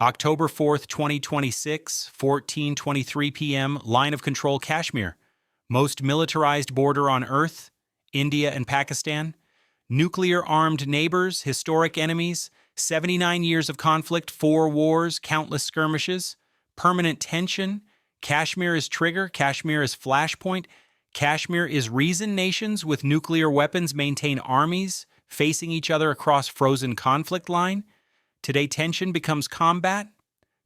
October 4th, 2026, 14:23 p.m., line of control Kashmir. Most militarized border on Earth, India and Pakistan. Nuclear-armed neighbors, historic enemies, 79 years of conflict, 4 wars, countless skirmishes, permanent tension. Kashmir is trigger, Kashmir is flashpoint, Kashmir is reason nations with nuclear weapons maintain armies facing each other across frozen conflict line. Today tension becomes combat.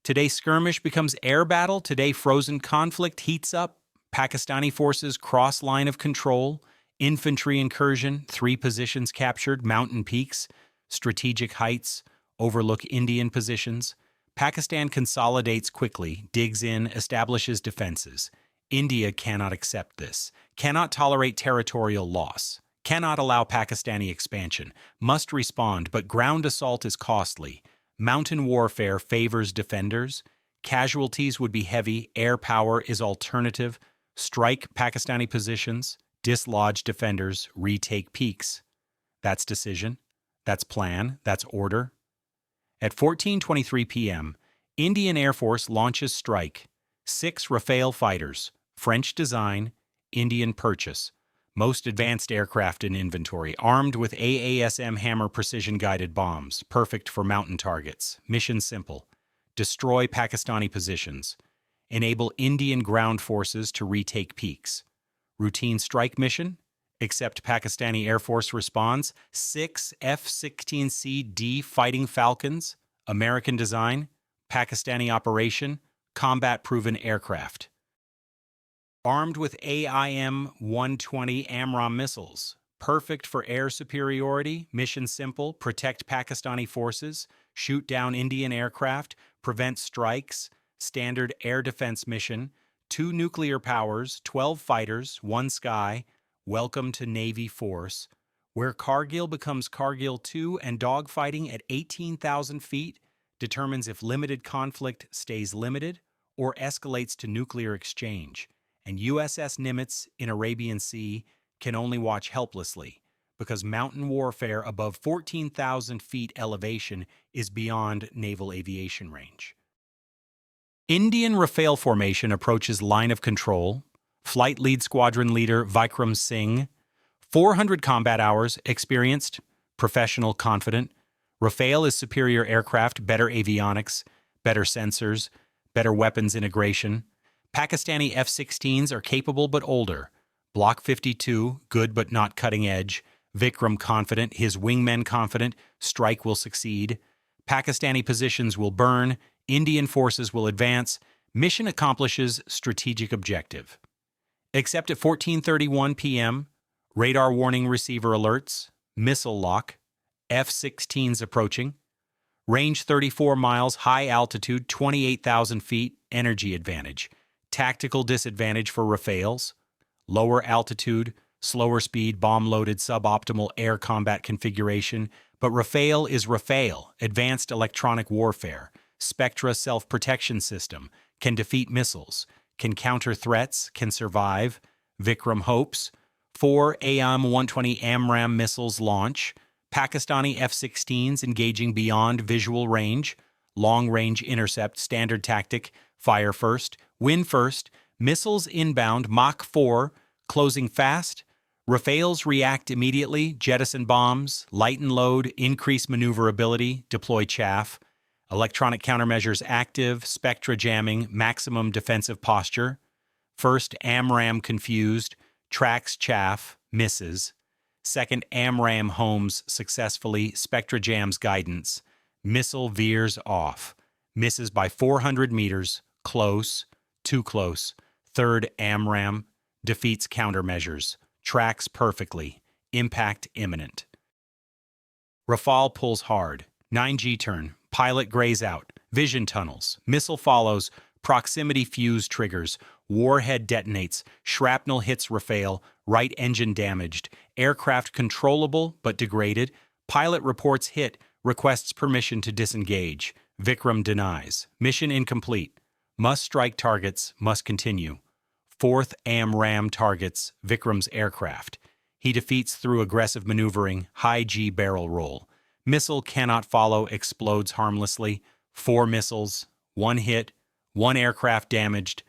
Today skirmish becomes air battle. Today frozen conflict heats up. Pakistani forces cross line of control. Infantry incursion, 3 positions captured, mountain peaks, strategic heights, overlook Indian positions. Pakistan consolidates quickly, digs in, establishes defenses. India cannot accept this, cannot tolerate territorial loss, cannot allow Pakistani expansion, must respond, but ground assault is costly. Mountain warfare favors defenders. Casualties would be heavy, air power is alternative. Strike Pakistani positions, dislodge defenders, retake peaks. That's decision, that's plan, that's order. At 14:23 p.m., Indian Air Force launches strike. 6 Rafale fighters, French design, Indian purchase. Most advanced aircraft in inventory, armed with AASM Hammer precision-guided bombs, perfect for mountain targets. Mission simple. Destroy Pakistani positions. Enable Indian ground forces to retake peaks. Routine strike mission. Except Pakistani Air Force responds. 6 F-16C-D Fighting Falcons, American design, Pakistani operation, combat-proven aircraft. Armed with AIM-120 AMRAAM missiles, perfect for air superiority, mission simple, protect Pakistani forces, shoot down Indian aircraft, prevent strikes, standard air defense mission, 2 nuclear powers, 12 fighters, 1 sky, welcome to Navy force, where Kargil becomes Kargil 2 and dogfighting at 18,000 feet determines if limited conflict stays limited or escalates to nuclear exchange. And USS Nimitz in Arabian Sea can only watch helplessly because mountain warfare above 14,000 feet elevation is beyond naval aviation range. Indian Rafale formation approaches line of control. Flight lead squadron leader Vikram Singh. 400 combat hours, experienced, professional, confident. Rafale is superior aircraft, better avionics, better sensors, better weapons integration. Pakistani F-16s are capable but older. Block 52, good but not cutting edge. Vikram confident, his wingmen confident, strike will succeed. Pakistani positions will burn, Indian forces will advance. Mission accomplishes strategic objective. Except at 14:31 p.m., radar warning receiver alerts, missile lock, F-16s approaching. Range 34 miles, high altitude, 28,000 feet, energy advantage. Tactical disadvantage for Rafales, lower altitude, slower speed, bomb-loaded suboptimal air combat configuration, but Rafale is Rafale, advanced electronic warfare, Spectra self-protection system, can defeat missiles, can counter threats, can survive. Vikram hopes. 4 AIM-120 AMRAAM missiles launch, Pakistani F-16s engaging beyond visual range, long-range intercept, standard tactic, fire first, win first, missiles inbound, Mach 4, closing fast. Rafales react immediately, jettison bombs, lighten load, increase maneuverability, deploy chaff. Electronic countermeasures active, Spectra jamming, maximum defensive posture. First, AMRAAM confused, tracks chaff, misses. Second, AMRAAM homes successfully, Spectra jams guidance. Missile veers off, misses by 400 meters, close, too close. Third, AMRAAM defeats countermeasures, tracks perfectly, impact imminent. Rafale pulls hard, 9G turn, pilot grays out, vision tunnels, missile follows, proximity fuse triggers, warhead detonates, shrapnel hits Rafale, right engine damaged, aircraft controllable but degraded, pilot reports hit, requests permission to disengage, Vikram denies, mission incomplete, must strike targets, must continue. 4th AMRAAM targets Vikram's aircraft. He defeats through aggressive maneuvering, high G barrel roll. Missile cannot follow, explodes harmlessly. 4 missiles, 1 hit, 1 aircraft damaged,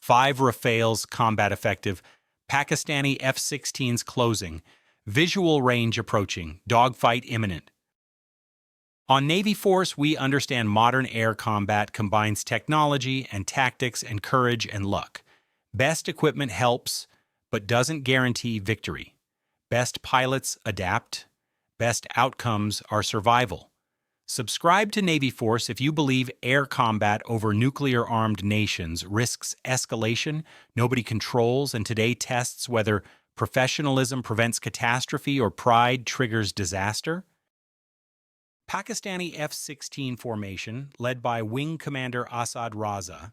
5 Rafales combat effective, Pakistani F-16s closing, visual range approaching, dogfight imminent. On Navy Force, we understand modern air combat combines technology and tactics and courage and luck. Best equipment helps, but doesn't guarantee victory. Best pilots adapt. Best outcomes are survival. Subscribe to Navy Force if you believe air combat over nuclear-armed nations risks escalation, nobody controls, and today tests whether professionalism prevents catastrophe or pride triggers disaster. Pakistani F-16 formation, led by Wing Commander Asad Raza,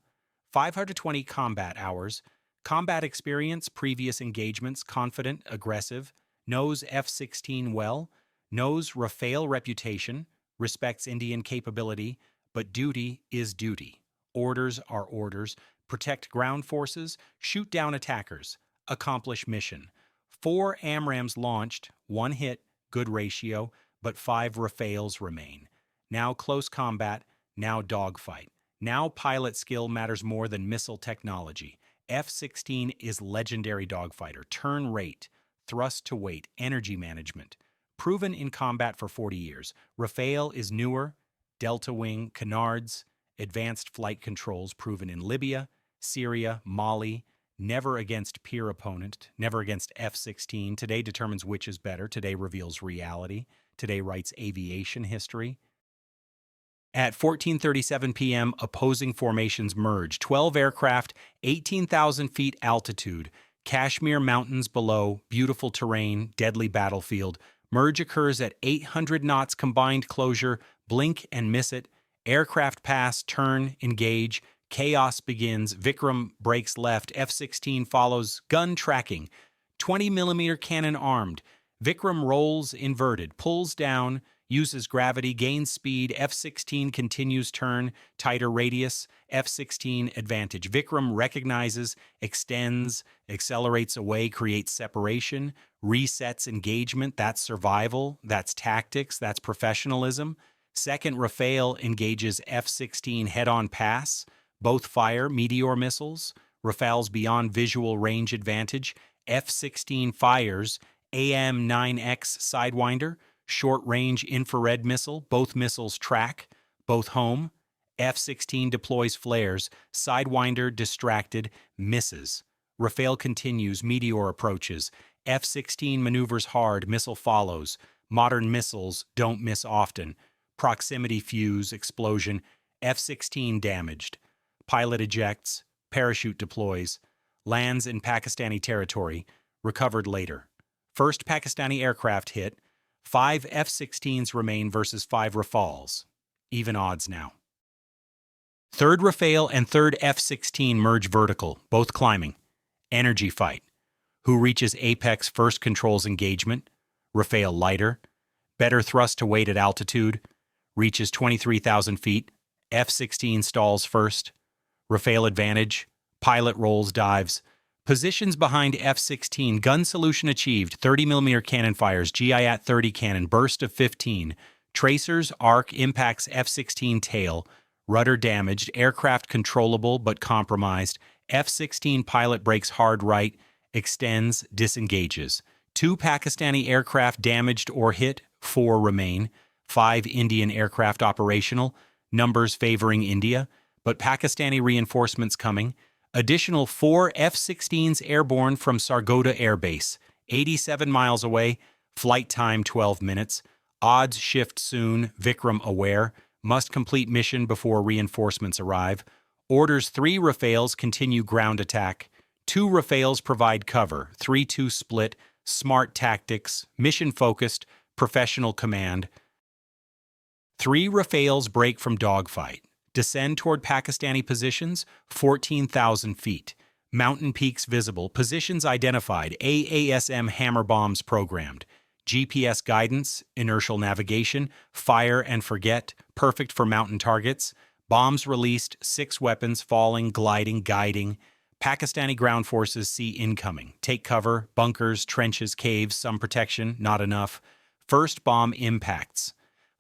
520 combat hours, combat experience, previous engagements, confident, aggressive, knows F-16 well, knows Rafale reputation, respects Indian capability, but duty is duty. Orders are orders. Protect ground forces, shoot down attackers, accomplish mission. 4 AMRAAMs launched, 1 hit, good ratio, but 5 Rafales remain. Now close combat, now dogfight. Now pilot skill matters more than missile technology. F-16 is legendary dogfighter, turn rate, thrust to weight, energy management. Proven in combat for 40 years. Rafale is newer, Delta Wing, canards, advanced flight controls proven in Libya, Syria, Mali, never against peer opponent, never against F-16. Today determines which is better. Today reveals reality. Today writes aviation history. At 14:37 p.m., opposing formations merge. 12 aircraft, 18,000 feet altitude, Kashmir mountains below, beautiful terrain, deadly battlefield. Merge occurs at 800 knots combined closure, blink and miss it. Aircraft pass, turn, engage. Chaos begins. Vikram breaks left. F-16 follows. Gun tracking. 20mm cannon armed. Vikram rolls inverted, pulls down, uses gravity, gains speed. F-16 continues turn, tighter radius. F-16 advantage. Vikram recognizes, extends, accelerates away, creates separation, resets engagement. That's survival. That's tactics. That's professionalism. Second, Rafale engages F-16 head-on pass. Both fire Meteor missiles. Rafale's beyond visual range advantage. F-16 fires AM-9X Sidewinder, short-range infrared missile. Both missiles track, both home. F-16 deploys flares. Sidewinder distracted, misses. Rafale continues, Meteor approaches. F-16 maneuvers hard, missile follows. Modern missiles don't miss often. Proximity fuse, explosion. F-16 damaged. Pilot ejects, parachute deploys. Lands in Pakistani territory, recovered later. First Pakistani aircraft hit. 5 F-16s remain versus 5 Rafales. Even odds now. Third Rafale and third F-16 merge vertical, both climbing. Energy fight. Who reaches apex first controls engagement. Rafale lighter. Better thrust to weight at altitude. Reaches 23,000 feet. F-16 stalls first. Rafale advantage. Pilot rolls dives. Positions behind F-16. Gun solution achieved. 30mm cannon fires. GI-AT 30 cannon. Burst of 15. Tracers. Arc impacts F-16 tail. Rudder damaged. Aircraft controllable but compromised. F-16 pilot brakes hard right. Extends. Disengages. 2 Pakistani aircraft damaged or hit. 4 remain. 5 Indian aircraft operational. Numbers favoring India. But Pakistani reinforcements coming. Additional 4 F-16s airborne from Sargodha Air Base, 87 miles away, flight time 12 minutes. Odds shift soon, Vikram aware, must complete mission before reinforcements arrive. Orders 3 Rafales continue ground attack. 2 Rafales provide cover, 3-2 split, smart tactics, mission-focused, professional command. 3 Rafales break from dogfight. Descend toward Pakistani positions, 14,000 feet. Mountain peaks visible, positions identified, AASM Hammer bombs programmed. GPS guidance, inertial navigation, fire and forget, perfect for mountain targets. Bombs released, 6 weapons falling, gliding, guiding. Pakistani ground forces see incoming. Take cover, bunkers, trenches, caves, some protection, not enough. First bomb impacts.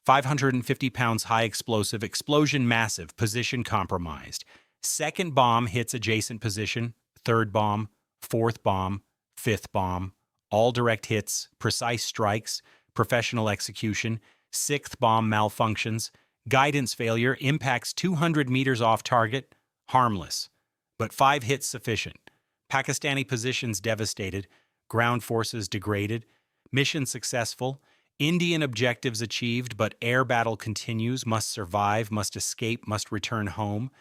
550 pounds high explosive, explosion massive, position compromised. Second bomb hits adjacent position, third bomb, fourth bomb, fifth bomb, all direct hits, precise strikes, professional execution. Sixth bomb malfunctions, guidance failure, impacts 200 meters off target, harmless. But 5 hits sufficient. Pakistani positions devastated, ground forces degraded, mission successful, Indian objectives achieved, but air battle continues, must survive, must escape, must return home.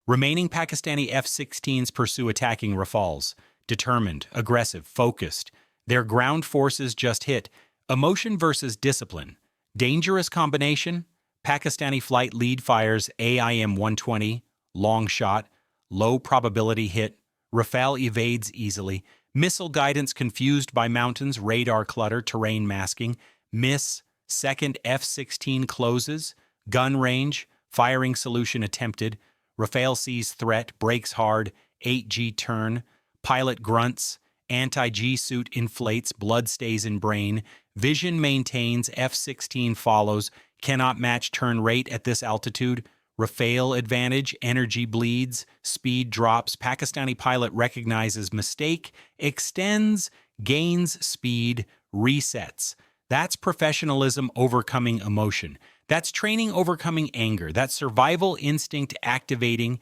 Remaining Pakistani F-16s pursue attacking Rafales, determined, aggressive, focused. Their ground forces just hit. Emotion versus discipline. Dangerous combination. Pakistani flight lead fires AIM-120, long shot, low probability hit. Rafale evades easily. Missile guidance confused by mountains, radar clutter, terrain masking. Miss. Second F-16 closes. Gun range. Firing solution attempted. Rafale sees threat, brakes hard. 8G turn. Pilot grunts. Anti-G suit inflates, blood stays in brain. Vision maintains, F-16 follows. Cannot match turn rate at this altitude. Rafale advantage, energy bleeds, speed drops. Pakistani pilot recognizes mistake, extends, gains speed, resets. That's professionalism overcoming emotion. That's training overcoming anger. That's survival instinct activating.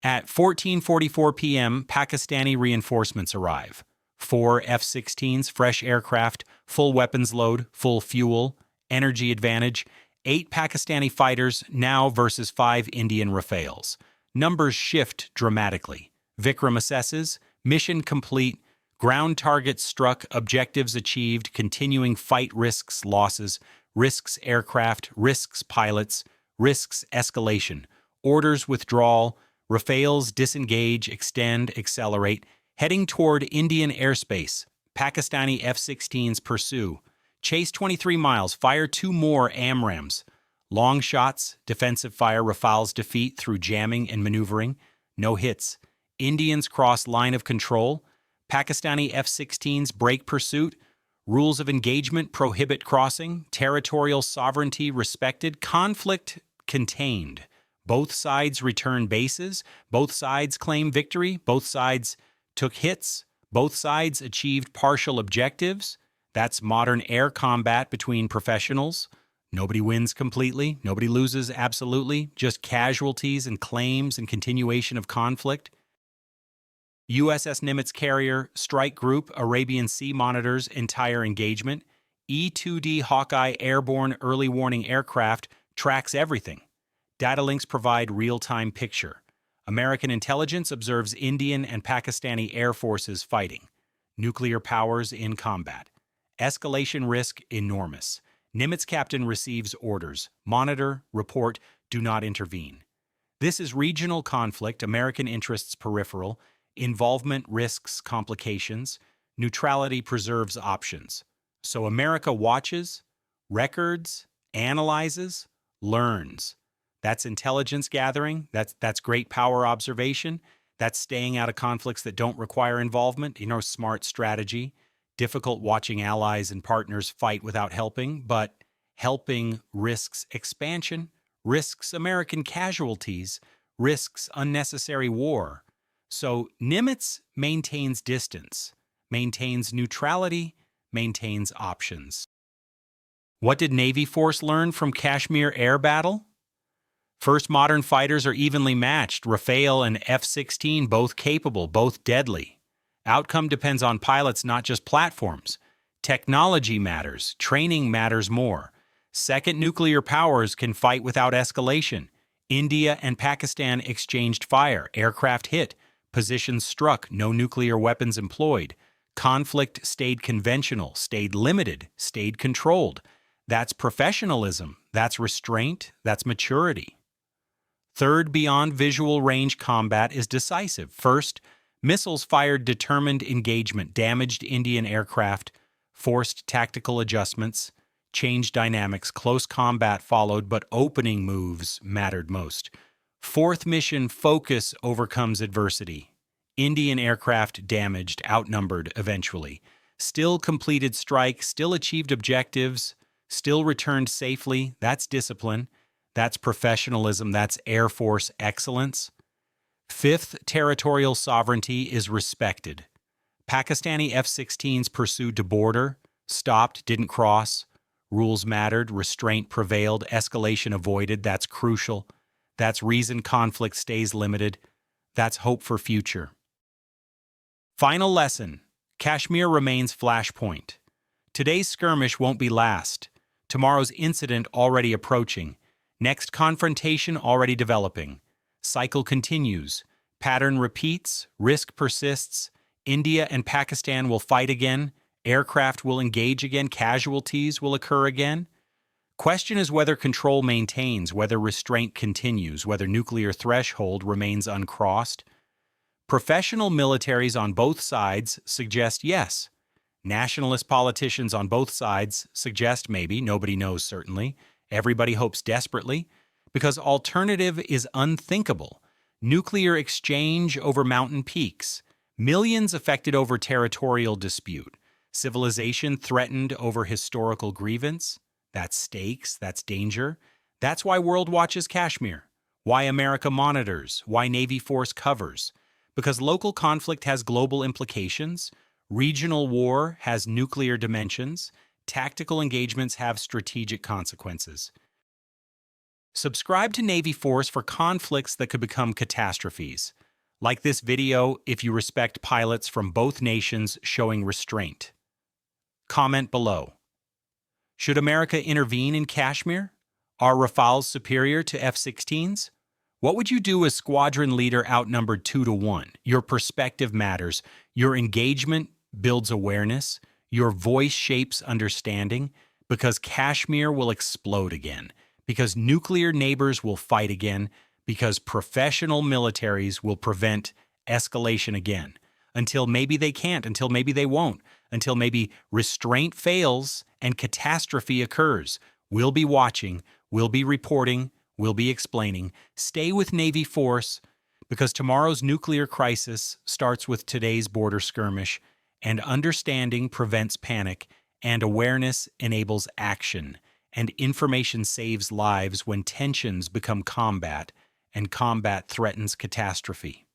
At 14:44 p.m., Pakistani reinforcements arrive. 4 F-16s, fresh aircraft, full weapons load, full fuel, energy advantage. 8 Pakistani fighters now versus 5 Indian Rafales. Numbers shift dramatically. Vikram assesses, mission complete, ground targets struck, objectives achieved, continuing fight risks losses, risks aircraft, risks pilots, risks escalation, orders withdrawal, Rafales disengage, extend, accelerate, heading toward Indian airspace. Pakistani F-16s pursue. Chase 23 miles, fire 2 more AMRAAMs. Long shots, defensive fire, Rafales defeat through jamming and maneuvering. No hits. Indians cross line of control. Pakistani F-16s break pursuit. Rules of engagement prohibit crossing. Territorial sovereignty respected. Conflict contained. Both sides return bases. Both sides claim victory. Both sides took hits. Both sides achieved partial objectives. That's modern air combat between professionals. Nobody wins completely. Nobody loses absolutely. Just casualties and claims and continuation of conflict. USS Nimitz carrier, strike group, Arabian Sea monitors entire engagement. E-2D Hawkeye airborne early warning aircraft tracks everything. Data links provide real-time picture. American intelligence observes Indian and Pakistani air forces fighting. Nuclear powers in combat. Escalation risk enormous. Nimitz captain receives orders. Monitor, report, do not intervene. This is regional conflict, American interests peripheral, involvement risks complications, neutrality preserves options. So America watches, records, analyzes, learns. That's intelligence gathering. That's great power observation. That's staying out of conflicts that don't require involvement. Smart strategy. Difficult watching allies and partners fight without helping, but helping risks expansion, risks American casualties, risks unnecessary war. So Nimitz maintains distance, maintains neutrality, maintains options. What did Navy force learn from Kashmir air battle? First, modern fighters are evenly matched. Rafale and F-16 both capable, both deadly. Outcome depends on pilots, not just platforms. Technology matters. Training matters more. Second, nuclear powers can fight without escalation. India and Pakistan exchanged fire. Aircraft hit. Positions struck. No nuclear weapons employed. Conflict stayed conventional, stayed limited, stayed controlled. That's professionalism. That's restraint. That's maturity. Third, beyond visual range combat is decisive. First, missiles fired determined engagement, damaged Indian aircraft, forced tactical adjustments, changed dynamics. Close combat followed, but opening moves mattered most. Fourth mission, focus overcomes adversity. Indian aircraft damaged, outnumbered eventually. Still completed strike, still achieved objectives, Still returned safely, that's discipline. That's professionalism, that's Air Force excellence. Fifth, territorial sovereignty is respected. Pakistani F-16s pursued to border, stopped, didn't cross. Rules mattered, restraint prevailed, escalation avoided, that's crucial. That's reason conflict stays limited. That's hope for future. Final lesson. Kashmir remains flashpoint. Today's skirmish won't be last. Tomorrow's incident already approaching. Next confrontation already developing. Cycle continues. Pattern repeats. Risk persists. India and Pakistan will fight again. Aircraft will engage again. Casualties will occur again. Question is whether control maintains, whether restraint continues, whether nuclear threshold remains uncrossed. Professional militaries on both sides suggest yes. Nationalist politicians on both sides suggest maybe. Nobody knows certainly. Everybody hopes desperately, because alternative is unthinkable. Nuclear exchange over mountain peaks. Millions affected over territorial dispute. Civilization threatened over historical grievance. That's stakes, that's danger. That's why World watches Kashmir. Why America monitors. Why Navy force covers. Because local conflict has global implications. Regional war has nuclear dimensions. Tactical engagements have strategic consequences. Subscribe to Navy Force for conflicts that could become catastrophes. Like this video if you respect pilots from both nations showing restraint. Comment below. Should America intervene in Kashmir? Are Rafales superior to F-16s? What would you do as squadron leader outnumbered 2-1? Your perspective matters. Your engagement builds awareness. Your voice shapes understanding. Because Kashmir will explode again. Because nuclear neighbors will fight again. Because professional militaries will prevent escalation again. Until maybe they can't, until maybe they won't, until maybe restraint fails and catastrophe occurs. We'll be watching, we'll be reporting, we'll be explaining. Stay with Navy Force, because tomorrow's nuclear crisis starts with today's border skirmish, and understanding prevents panic, and awareness enables action, and information saves lives when tensions become combat, and combat threatens catastrophe.